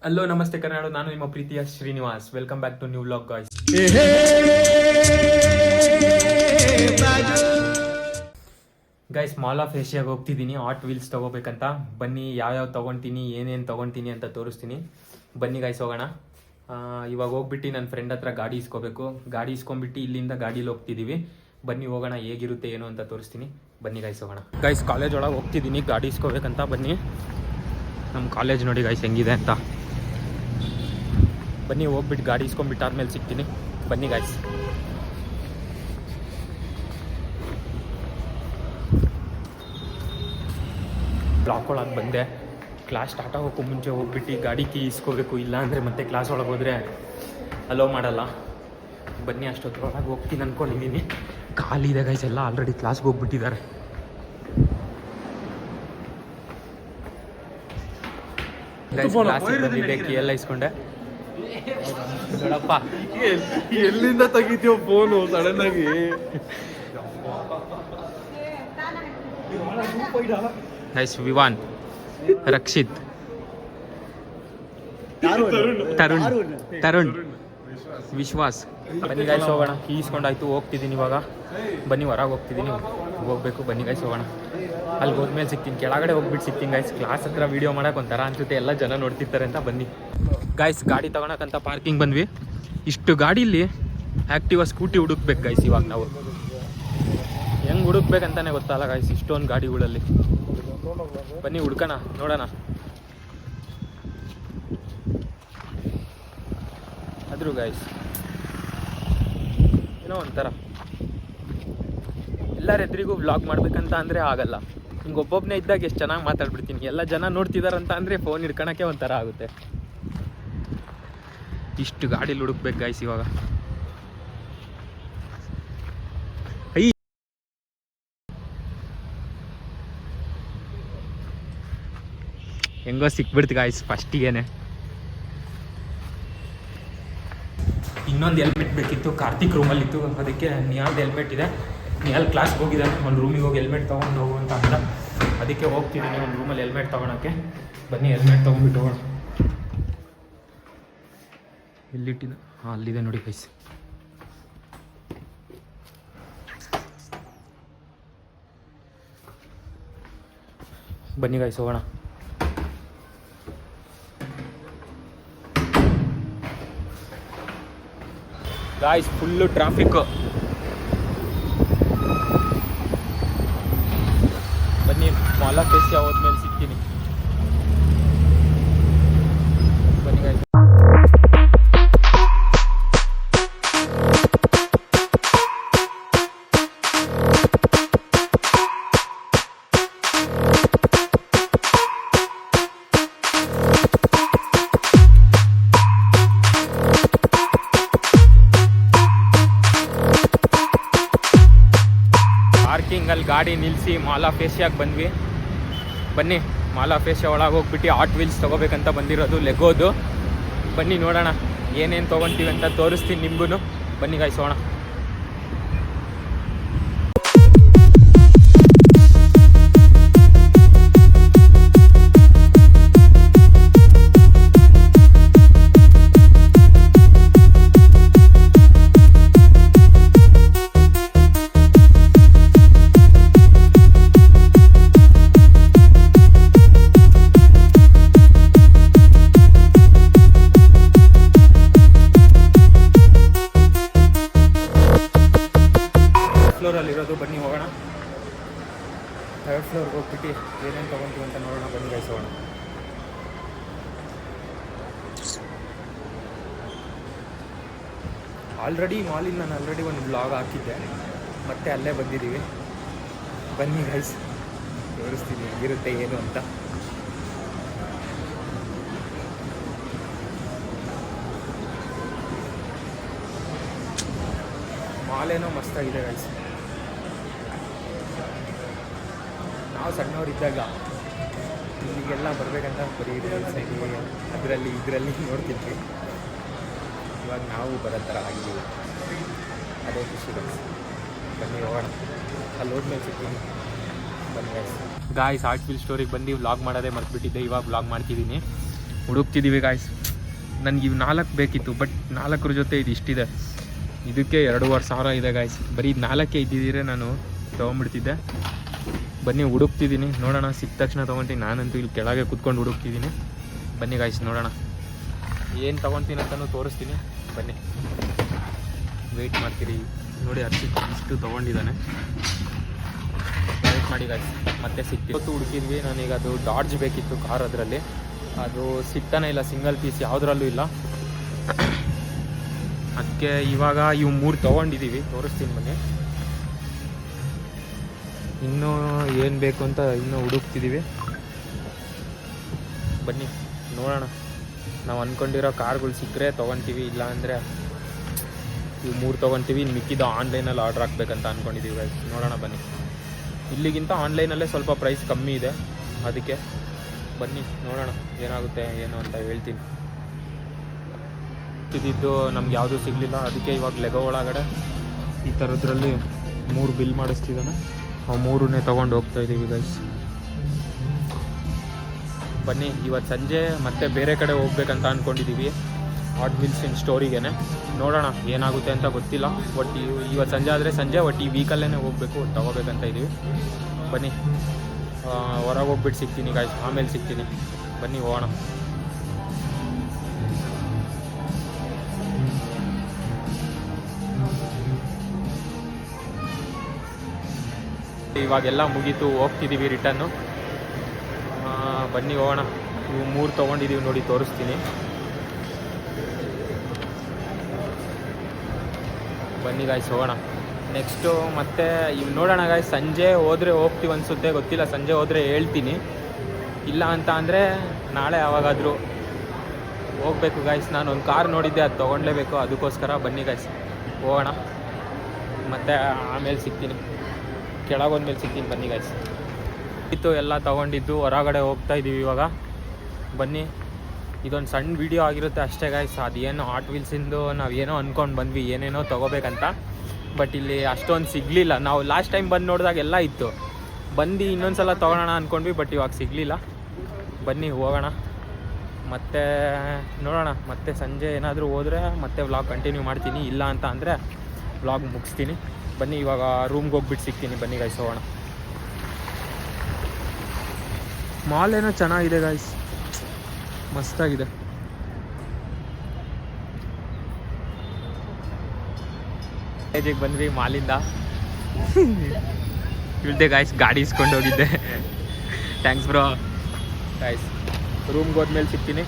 Hello ನಮಸ್ತೆ ಕರ್ನಾಡು, ನಾನು ನಿಮ್ಮ ಪ್ರೀತಿಯ Srinivas. Welcome back to new vlog guys. Guys, mall of ಏಷ್ಯಾಗೆ ಹೋಗ್ತಿದ್ದೀನಿ ಹಾಟ್ ವೀಲ್ಸ್ ತೊಗೋಬೇಕಂತ. ಬನ್ನಿ, ಯಾವ್ಯಾವ ತೊಗೊತೀನಿ, ಏನೇನು ತೊಗೊತೀನಿ ಅಂತ ತೋರಿಸ್ತೀನಿ. ಬನ್ನಿ ಗೈಸ್, ಹೋಗೋಣ. ಇವಾಗ ಹೋಗ್ಬಿಟ್ಟು ನನ್ನ ಫ್ರೆಂಡ್ ಹತ್ರ ಗಾಡಿ ಇಸ್ಕೋಬೇಕು. ಗಾಡಿ ಇಸ್ಕೊಂಡ್ಬಿಟ್ಟು ಇಲ್ಲಿಂದ ಗಾಡೀಲಿ ಹೋಗ್ತಿದ್ದೀವಿ. ಬನ್ನಿ ಹೋಗೋಣ, ಹೇಗಿರುತ್ತೆ ಏನು ಅಂತ ತೋರಿಸ್ತೀನಿ. ಬನ್ನಿ ಗೈಸ್, ಹೋಗೋಣ. ಗೈಸ್, ಕಾಲೇಜ್ ಒಳಗೆ ಹೋಗ್ತಿದ್ದೀನಿ ಗಾಡಿ ಇಸ್ಕೋಬೇಕಂತ. ಬನ್ನಿ, ನಮ್ಮ ಕಾಲೇಜ್ ನೋಡಿ ಗೈಸ್ ಹೆಂಗಿದೆ ಅಂತ. ಬನ್ನಿ, ಹೋಗ್ಬಿಟ್ಟು ಗಾಡಿ ಇಸ್ಕೊಂಡ್ಬಿಟ್ಟು ಆದ್ಮೇಲೆ ಸಿಗ್ತೀನಿ. ಬನ್ನಿ ಗಾಯ್ಸ್. ಬ್ಲಾಕ್ ಒಳಗೆ ಬಂದೆ. ಕ್ಲಾಸ್ ಸ್ಟಾರ್ಟ್ ಆಗೋಕ್ಕೂ ಮುಂಚೆ ಹೋಗ್ಬಿಟ್ಟು ಗಾಡಿ ಕೀ ಇಸ್ಕೋಬೇಕು, ಇಲ್ಲ ಅಂದರೆ ಮತ್ತೆ ಕ್ಲಾಸ್ ಒಳಗೆ ಹೋದರೆ ಅಲೋ ಮಾಡಲ್ಲ. ಬನ್ನಿ, ಅಷ್ಟೊತ್ತೊಳಗೆ ಹೋಗ್ತೀನಿ ಅಂದ್ಕೊಂಡಿದ್ದೀನಿ. ಖಾಲಿ ಇದೆ ಗೈಸ್, ಎಲ್ಲ ಆಲ್ರೆಡಿ ಕ್ಲಾಸ್ಗೆ ಹೋಗ್ಬಿಟ್ಟಿದ್ದಾರೆ. ಕ್ಲಾಸಿಗೆ ಬಂದಿದ್ದೆ, ಕೀ ಎಲ್ಲ ಇಸ್ಕೊಂಡೆ. ನೋಡಪ್ಪ, ಎಲ್ಲಿಂದ ತೆಗಿತೀವ ಫೋನು ಸಡನ್ ಆಗಿ? ಗೈಸ್, ವಿವಾನ್, ರಕ್ಷಿತ್, ತರುಣ್, ವಿಶ್ವಾಸ್. ಬನ್ನಿ ಗೈಸ್, ಹೋಗೋಣ. ಕೀ ಇಸ್ಕೊಂಡಾಯ್ತು, ಹೋಗ್ತಿದ್ದೀನಿ ಇವಾಗ. ಬನ್ನಿ, ಹೊರಗೆ ಹೋಗ್ತಿದ್ದೀನಿ, ಹೋಗ್ಬೇಕು. ಬನ್ನಿ ಗೈಸ್, ಹೋಗೋಣ. ಅಲ್ಲಿ ಹೋದ್ಮೇಲೆ ಸಿಗ್ತೀನಿ, ಕೆಳಗಡೆ ಹೋಗ್ಬಿಟ್ಟು ಸಿಗ್ತೀನಿ ಗೈಸ್. ಕ್ಲಾಸ್ ಹತ್ರ ವೀಡಿಯೋ ಮಾಡೋಕೆ ಒಂಥರ ಅನ್ಸುತ್ತೆ, ಎಲ್ಲ ಜನ ನೋಡ್ತಿರ್ತಾರೆ ಅಂತ. ಬನ್ನಿ ಗೈಸ್, ಗಾಡಿ ತೊಗೊಳಕ್ಕಂತ ಪಾರ್ಕಿಂಗ್ ಬಂದ್ವಿ. ಇಷ್ಟು ಗಾಡೀಲಿ ಆ್ಯಕ್ಟಿವಾ ಸ್ಕೂಟಿ ಹುಡುಕ್ಬೇಕು ಗೈಸ್. ಇವಾಗ ನಾವು ಹೆಂಗೆ ಹುಡುಕ್ಬೇಕಂತಾನೆ ಗೊತ್ತಲ್ಲ ಗೈಸ್, ಇಷ್ಟೊಂದು ಗಾಡಿಗಳಲ್ಲಿ. ಬನ್ನಿ ಹುಡ್ಕೋಣ, ನೋಡೋಣ. ಆದರೂ ಗೈಸ್ ಏನೋ ಒಂಥರ ಎಲ್ಲರ ಎದುರಿಗೂ ವ್ಲಾಗ್ ಮಾಡ್ಬೇಕಂತ ಅಂದರೆ ಆಗಲ್ಲ. ಹಿಂಗೆ ಒಬ್ಬೊಬ್ಬನೇ ಇದ್ದಾಗ ಎಷ್ಟು ಚೆನ್ನಾಗಿ ಮಾತಾಡ್ಬಿಡ್ತೀನಿ. ಎಲ್ಲ ಜನ ನೋಡ್ತಿದಾರಂತ ಅಂದರೆ ಫೋನ್ ಹಿಡ್ಕೊಳಕ್ಕೆ ಒಂಥರ ಆಗುತ್ತೆ. ಇಷ್ಟು ಗಾಡೀಲಿ ಹುಡುಕ್ಬೇಕು ಗೈಸ್ ಇವಾಗ. ಹೆಂಗೋ ಸಿಕ್ಬಿಡ್ತು ಗಾಯ್ಸ್ ಫಸ್ಟಿಗೇನೆ. ಇನ್ನೊಂದು ಹೆಲ್ಮೆಟ್ ಬೇಕಿತ್ತು, ಕಾರ್ತಿಕ್ ರೂಮಲ್ಲಿತ್ತು. ಅದಕ್ಕೆ ನಿಯಾಲ್ದು ಹೆಲ್ಮೆಟ್ ಇದೆ. ನಿಯಾಲ್ ಕ್ಲಾಸ್ಗೆ ಹೋಗಿದ್ದಾನೆ, ಒಂದು ರೂಮಿಗೆ ಹೋಗಿ ಹೆಲ್ಮೆಟ್ ತೊಗೊಂಡು ಹೋಗು ಅಂತ ಅಂದ. ಅದಕ್ಕೆ ಹೋಗ್ತಿದ್ದೀನಿ ಒಂದು ರೂಮಲ್ಲಿ ಹೆಲ್ಮೆಟ್ ತೊಗೊಳಕ್ಕೆ. ಬನ್ನಿ, ಹೆಲ್ಮೆಟ್ ತೊಗೊಂಡ್ಬಿಟ್ಟು ಹೋಗೋಣ. ಎಲ್ಲಿಟ್ಟಿದ್ದು? ಹಾಂ, ಅಲ್ಲಿದೆ ನೋಡಿ ಗೈಸ್. ಬನ್ನಿ ಗೈಸ್, ಹೋಗೋಣ. Guys, full traffic. ಬನ್ನಿ, ಮಾಲ್ ಆಫ್ ಏಷ್ಯಾ ಹೋದ್ಮೇಲೆ ಸಿಗ್ತೀನಿ. ಬನ್ನಿ ಗಾಯ್ಸ್. ಪಾರ್ಕಿಂಗಲ್ಲಿ ಗಾಡಿ ನಿಲ್ಲಿಸಿ ಮಾಲ್ ಆಫ್ ಏಷ್ಯಾಗೆ ಬಂದ್ವಿ. ಬನ್ನಿ, ಮಾಲ್ ಆಫ್ ಏಷ್ಯಾ ಒಳಗೆ ಹೋಗ್ಬಿಟ್ಟು ಹಾಟ್ ವೀಲ್ಸ್ ತೊಗೋಬೇಕಂತ ಬಂದಿರೋದು, ಲೆಗೋದು. ಬನ್ನಿ ನೋಡೋಣ ಏನೇನು ತೊಗೊತೀವಿ ಅಂತ ತೋರಿಸ್ತೀನಿ ನಿಮಗೂ. ಬನ್ನಿ ಗಾಯ್ಸ್, ಹೋಗೋಣ. ಫ್ಲೋರಲ್ಲಿರೋದು. ಬನ್ನಿ ಹೋಗೋಣ. ಥರ್ಡ್ ಫ್ಲೋರ್ಗೆ ಹೋಗ್ಬಿಟ್ಟು ಏನೇನು ತೊಗೊತೀವಿ ಅಂತ ನೋಡೋಣ. ಬನ್ನಿ ಗೈಸ್, ಹೋಗೋಣ. ಆಲ್ರೆಡಿ ಮಾಲಿಂದ ನಾನು ಆಲ್ರೆಡಿ ಒಂದು ಬ್ಲಾಗ್ ಹಾಕಿದ್ದೆ, ಮತ್ತೆ ಅಲ್ಲೇ ಬಂದಿದ್ದೀವಿ. ಬನ್ನಿ ಗೈಸ್, ತೋರಿಸ್ತೀನಿ ಹೇಗಿರುತ್ತೆ ಏನು ಅಂತ. ಮಾಲೇನೋ ಮಸ್ತಾಗಿದೆ ಗೈಸ್. ನಾವು ಸಣ್ಣವರಿದ್ದಾಗ ಇಲ್ಲಿಗೆಲ್ಲ ಬರಬೇಕಂತ ಬರೀ ಅದರಲ್ಲಿ ಇದರಲ್ಲಿ ನೋಡ್ತಿದ್ವಿ. ಇವಾಗ ನಾವು ಬರೋ ಥರ ಆಗಿದ್ದೀವಿ, ಅದೇ ಖುಷಿ ಗೈಸ್. ಬನ್ನಿ ಹೋಗೋಣ, ಅಲ್ಲಿ ಹೋದ್ಮೇಲೆ ಸಿಗ್ತೀನಿ. ಬನ್ನಿ ಗಾಯ್ಸ್, ಹಾರ್ಟ್ ವೀಲ್ ಸ್ಟೋರಿಗೆ ಬಂದು ವ್ಲಾಗ್ ಮಾಡೋದೇ ಮರ್ತ್ಬಿಟ್ಟಿದ್ದೆ. ಇವಾಗ ವ್ಲಾಗ್ ಮಾಡ್ತಿದ್ದೀನಿ. ಹುಡುಕ್ತಿದ್ದೀವಿ ಗಾಯ್ಸ್. ನನಗೆ ಇವು 4 ಬೇಕಿತ್ತು, ಬಟ್ 4ರ ಜೊತೆ ಇದು ಇಷ್ಟಿದೆ. ಇದಕ್ಕೆ 2,500 ಇದೆ ಗಾಯ್ಸ್. ಬರೀ 4 ಇದ್ದಿದ್ದರೆ ನಾನು ತೊಗೊಂಬಿಡ್ತಿದ್ದೆ. ಬನ್ನಿ ಹುಡುಕ್ತಿದ್ದೀನಿ, ನೋಡೋಣ. ಸಿಕ್ಕ ತಕ್ಷಣ ತೊಗೊತೀನಿ. ನಾನಂತೂ ಇಲ್ಲಿ ಕೆಳಗೆ ಕುತ್ಕೊಂಡು ಹುಡುಕ್ತಿದ್ದೀನಿ. ಬನ್ನಿ ಗಾಯ್ಸ್ ನೋಡೋಣ ಏನು ತೊಗೊತೀನಿ ಅಂತಲೂ ತೋರಿಸ್ತೀನಿ. ಬನ್ನಿ ವೆಯ್ಟ್ ಮಾಡ್ತೀರಿ. ನೋಡಿ ಹರ್ಷಿತ್ ಇಷ್ಟು ತೊಗೊಂಡಿದ್ದಾನೆ. ವೆಯ್ಟ್ ಮಾಡಿ ಗಾಯ್ಸ್, ಮತ್ತೆ ಸಿಕ್ತಿತ್ತು. ಹುಡುಕಿದ್ವಿ. ನನಗೆ ಅದು ಡಾಡ್ಜ್ ಬೇಕಿತ್ತು ಕಾರ್, ಅದರಲ್ಲಿ ಅದು ಸಿಗ್ತಾನೆ ಇಲ್ಲ. ಸಿಂಗಲ್ ಪೀಸ್ ಯಾವುದ್ರಲ್ಲೂ ಇಲ್ಲ. ಅದಕ್ಕೆ ಇವಾಗ ಇವು 3 ತೊಗೊಂಡಿದ್ದೀವಿ, ತೋರಿಸ್ತೀನಿ ಬನ್ನಿ. ಇನ್ನೂ ಏನು ಬೇಕು ಅಂತ ಇನ್ನೂ ಹುಡುಕ್ತಿದ್ದೀವಿ. ಬನ್ನಿ ನೋಡೋಣ. ನಾವು ಅಂದ್ಕೊಂಡಿರೋ ಕಾರ್ಗಳು ಸಿಕ್ಕರೆ ತೊಗೊತೀವಿ, ಇಲ್ಲ ಅಂದರೆ ಇವು 3 ತೊಗೊತೀವಿ. ಇನ್ನು ಮಿಕ್ಕಿದ ಆನ್ಲೈನಲ್ಲಿ ಆರ್ಡ್ರ್ ಹಾಕ್ಬೇಕಂತ ಅಂದ್ಕೊಂಡಿದ್ದೀವಿ ಗೈಸ್. ನೋಡೋಣ ಬನ್ನಿ. ಇಲ್ಲಿಗಿಂತ ಆನ್ಲೈನಲ್ಲೇ ಸ್ವಲ್ಪ ಪ್ರೈಸ್ ಕಮ್ಮಿ ಇದೆ, ಅದಕ್ಕೆ ಬನ್ನಿ ನೋಡೋಣ ಏನಾಗುತ್ತೆ ಏನು ಅಂತ ಹೇಳ್ತೀನಿ. ಇದ್ದಿದ್ದು ನಮ್ಗೆ ಯಾವುದೂ ಸಿಗಲಿಲ್ಲ, ಅದಕ್ಕೆ ಇವಾಗ ಲೆಗೋ ಒಳಗಡೆ ಈ ಥರದ್ರಲ್ಲಿ 3 ಬಿಲ್ ಮಾಡಿಸ್ತಿದ್ದಾನೆ. ಅವು 3ನೇ ತೊಗೊಂಡು ಹೋಗ್ತಾಯಿದ್ದೀವಿ ಗೈಸ್. ಬನ್ನಿ ಇವತ್ತು ಸಂಜೆ ಮತ್ತೆ ಬೇರೆ ಕಡೆ ಹೋಗ್ಬೇಕಂತ ಅಂದ್ಕೊಂಡಿದ್ದೀವಿ, ಹಾಟ್ ವೀಲ್ಸಿನ ಸ್ಟೋರಿಗೆ. ನೋಡೋಣ ಏನಾಗುತ್ತೆ ಅಂತ ಗೊತ್ತಿಲ್ಲ. ಒಟ್ಟು ಇವತ್ತು ಸಂಜೆ ಆದರೆ ಸಂಜೆ, ಒಟ್ಟು ಈ ವೀಕಲ್ಲೇ ಹೋಗಬೇಕು, ತೊಗೋಬೇಕಂತ ಇದ್ದೀವಿ. ಬನ್ನಿ ಹೊರಗೆ ಹೋಗ್ಬಿಟ್ಟು ಸಿಗ್ತೀನಿ ಗಾಯ್ಸ್, ಆಮೇಲೆ ಸಿಗ್ತೀನಿ. ಬನ್ನಿ ಹೋಗೋಣ. ಇವಾಗೆಲ್ಲ ಮುಗೀತು, ಹೋಗ್ತಿದ್ದೀವಿ ರಿಟರ್ನು. ಬನ್ನಿ ಹೋಗೋಣ. ಇವು 3 ತೊಗೊಂಡಿದ್ದೀವಿ ನೋಡಿ, ತೋರಿಸ್ತೀನಿ. ಬನ್ನಿ ಗಾಯ್ಸ್ ಹೋಗೋಣ. ನೆಕ್ಸ್ಟು ಮತ್ತೆ ಇವು ನೋಡೋಣ ಗಾಯ್ಸ್. ಸಂಜೆ ಹೋದರೆ ಹೋಗ್ತೀವಿ ಅನಿಸುತ್ತೆ, ಗೊತ್ತಿಲ್ಲ. ಸಂಜೆ ಹೋದರೆ ಹೇಳ್ತೀನಿ, ಇಲ್ಲ ಅಂತ ಅಂದರೆ ನಾಳೆ ಯಾವಾಗಾದರೂ ಹೋಗಬೇಕು ಗಾಯ್ಸ್. ನಾನು ಒಂದು ಕಾರ್ ನೋಡಿದ್ದೆ, ಅದು ತೊಗೊಳ್ಲೇಬೇಕು, ಅದಕ್ಕೋಸ್ಕರ ಬನ್ನಿ ಗಾಯ್ಸ್ ಹೋಗೋಣ. ಮತ್ತು ಆಮೇಲೆ ಸಿಗ್ತೀನಿ, ಕೆಳಗೊಂದ್ಮೇಲೆ ಸಿಗ್ತೀನಿ. ಬನ್ನಿ ಗಾಯ್ಸ್. ಇತ್ತು ಎಲ್ಲ ತೊಗೊಂಡಿದ್ದು, ಹೊರಗಡೆ ಹೋಗ್ತಾ ಇದ್ದೀವಿ ಇವಾಗ. ಬನ್ನಿ, ಇದೊಂದು ಸಣ್ಣ ವೀಡಿಯೋ ಆಗಿರುತ್ತೆ ಅಷ್ಟೇ ಗಾಯ್ಸ್. ಅದೇನು ಹಾಟ್ ವೀಲ್ಸಿಂದು ನಾವೇನೋ ಅಂದ್ಕೊಂಡು ಬಂದ್ವಿ ಏನೇನೋ ತೊಗೋಬೇಕಂತ, ಬಟ್ ಇಲ್ಲಿ ಅಷ್ಟೊಂದು ಸಿಗಲಿಲ್ಲ. ನಾವು ಲಾಸ್ಟ್ ಟೈಮ್ ಬಂದು ನೋಡಿದಾಗ ಎಲ್ಲ ಇತ್ತು. ಬಂದು ಇನ್ನೊಂದು ಸಲ ತೊಗೊಳೋಣ ಅಂದ್ಕೊಂಡ್ವಿ, ಬಟ್ ಇವಾಗ ಸಿಗಲಿಲ್ಲ. ಬನ್ನಿ ಹೋಗೋಣ. ಮತ್ತೆ ನೋಡೋಣ. ಮತ್ತೆ ಸಂಜೆ ಏನಾದರೂ ಹೋದರೆ ಮತ್ತೆ ವ್ಲಾಗ್ ಕಂಟಿನ್ಯೂ ಮಾಡ್ತೀನಿ, ಇಲ್ಲ ಅಂತ ಅಂದರೆ ವ್ಲಾಗ್ ಮುಗಿಸ್ತೀನಿ. ಬನ್ನಿ ಇವಾಗ ರೂಮ್ಗೆ ಹೋಗ್ಬಿಟ್ಟು ಸಿಗ್ತೀನಿ. ಬನ್ನಿ ಗಾಯ್ಸ್ ಹೋಗೋಣ. ಮಾಲ್ ಏನೋ ಚೆನ್ನಾಗಿದೆ ಗಾಯ್ಸ್, ಮಸ್ತಾಗಿದೆ. ಕಾಲೇಜಿಗೆ ಬಂದ್ವಿ ಮಾಲಿಂದ. ಇಳ್ದೆ ಗಾಯ್ಸ್, ಗಾಡಿ ಇಸ್ಕೊಂಡು ಹೋಗಿದ್ದೆ. Thanks bro guys. ರೂಮ್ಗೆ ಹೋದ್ಮೇಲೆ ಸಿಗ್ತೀನಿ.